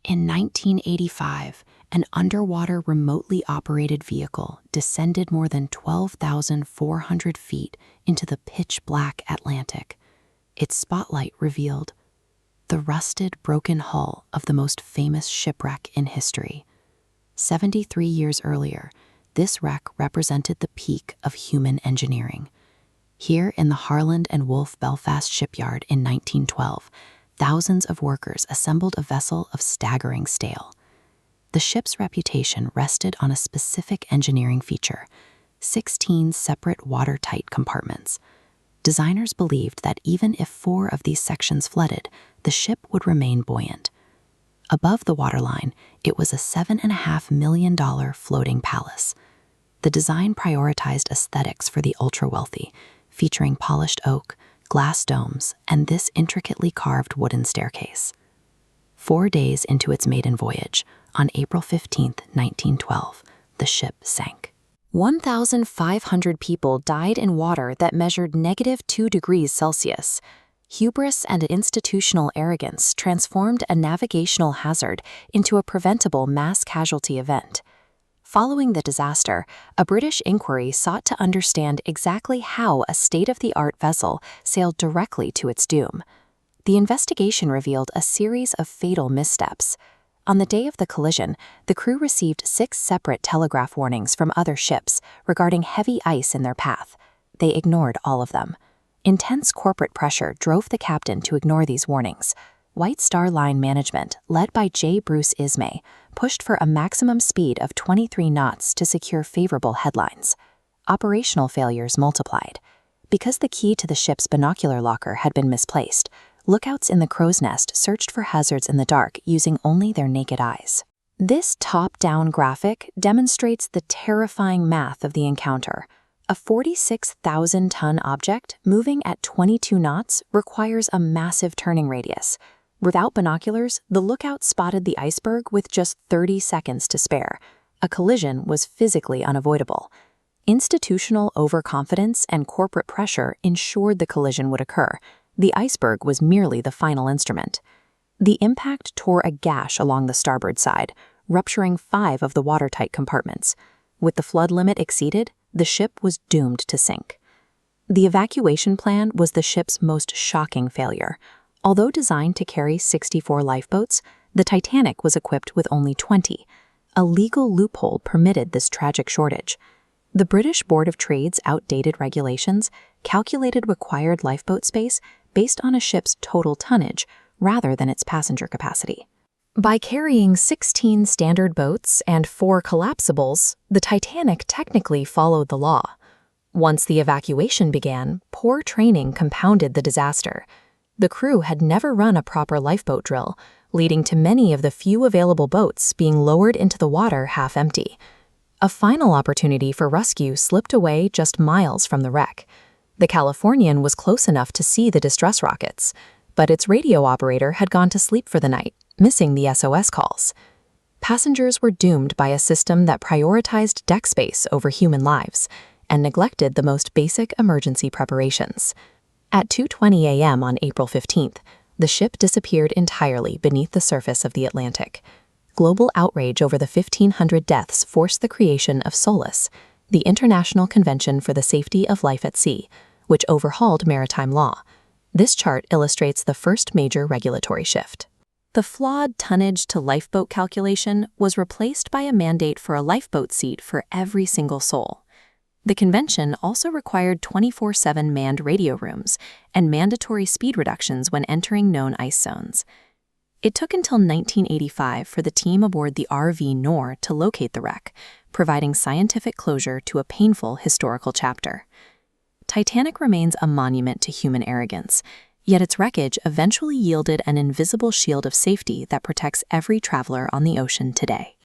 In 1985, an underwater remotely operated vehicle descended more than 12,400 feet into the pitch-black Atlantic. Its spotlight revealed the rusted, broken hull of the most famous shipwreck in history. 73 years earlier, this wreck represented the peak of human engineering. Here in the Harland and Wolff Belfast shipyard in 1912, thousands of workers assembled a vessel of staggering scale. The ship's reputation rested on a specific engineering feature: 16 separate watertight compartments. Designers believed that even if 4 of these sections flooded, the ship would remain buoyant. Above the waterline, it was a $7.5 million floating palace. The design prioritized aesthetics for the ultra-wealthy, featuring polished oak, glass domes, and this intricately carved wooden staircase. 4 days into its maiden voyage, on April 15, 1912, the ship sank. 1,500 people died in water that measured -2 degrees Celsius. Hubris and institutional arrogance transformed a navigational hazard into a preventable mass casualty event. Following the disaster, a British inquiry sought to understand exactly how a state-of-the-art vessel sailed directly to its doom. The investigation revealed a series of fatal missteps. On the day of the collision, the crew received 6 separate telegraph warnings from other ships regarding heavy ice in their path. They ignored all of them. Intense corporate pressure drove the captain to ignore these warnings. White Star Line management, led by J. Bruce Ismay, pushed for a maximum speed of 23 knots to secure favorable headlines. Operational failures multiplied. Because the key to the ship's binocular locker had been misplaced, lookouts in the crow's nest searched for hazards in the dark using only their naked eyes. This top-down graphic demonstrates the terrifying math of the encounter. A 46,000-ton object moving at 22 knots requires a massive turning radius. Without binoculars, the lookout spotted the iceberg with just 30 seconds to spare. A collision was physically unavoidable. Institutional overconfidence and corporate pressure ensured the collision would occur. The iceberg was merely the final instrument. The impact tore a gash along the starboard side, rupturing 5 of the watertight compartments. With the flood limit exceeded, the ship was doomed to sink. The evacuation plan was the ship's most shocking failure. Although designed to carry 64 lifeboats, the Titanic was equipped with only 20. A legal loophole permitted this tragic shortage. The British Board of Trade's outdated regulations calculated required lifeboat space based on a ship's total tonnage rather than its passenger capacity. By carrying 16 standard boats and 4 collapsibles, the Titanic technically followed the law. Once the evacuation began, poor training compounded the disaster. The crew had never run a proper lifeboat drill, leading to many of the few available boats being lowered into the water half empty. A final opportunity for rescue slipped away just miles from the wreck. The Californian was close enough to see the distress rockets, but its radio operator had gone to sleep for the night, missing the SOS calls. Passengers were doomed by a system that prioritized deck space over human lives and neglected the most basic emergency preparations. At 2:20 a.m. on April 15th, the ship disappeared entirely beneath the surface of the Atlantic. Global outrage over the 1,500 deaths forced the creation of SOLAS, the International Convention for the Safety of Life at Sea, which overhauled maritime law. This chart illustrates the first major regulatory shift. The flawed tonnage-to-lifeboat calculation was replaced by a mandate for a lifeboat seat for every single soul. The convention also required 24/7 manned radio rooms and mandatory speed reductions when entering known ice zones. It took until 1985 for the team aboard the RV Nor to locate the wreck, providing scientific closure to a painful historical chapter. Titanic remains a monument to human arrogance, yet its wreckage eventually yielded an invisible shield of safety that protects every traveler on the ocean today.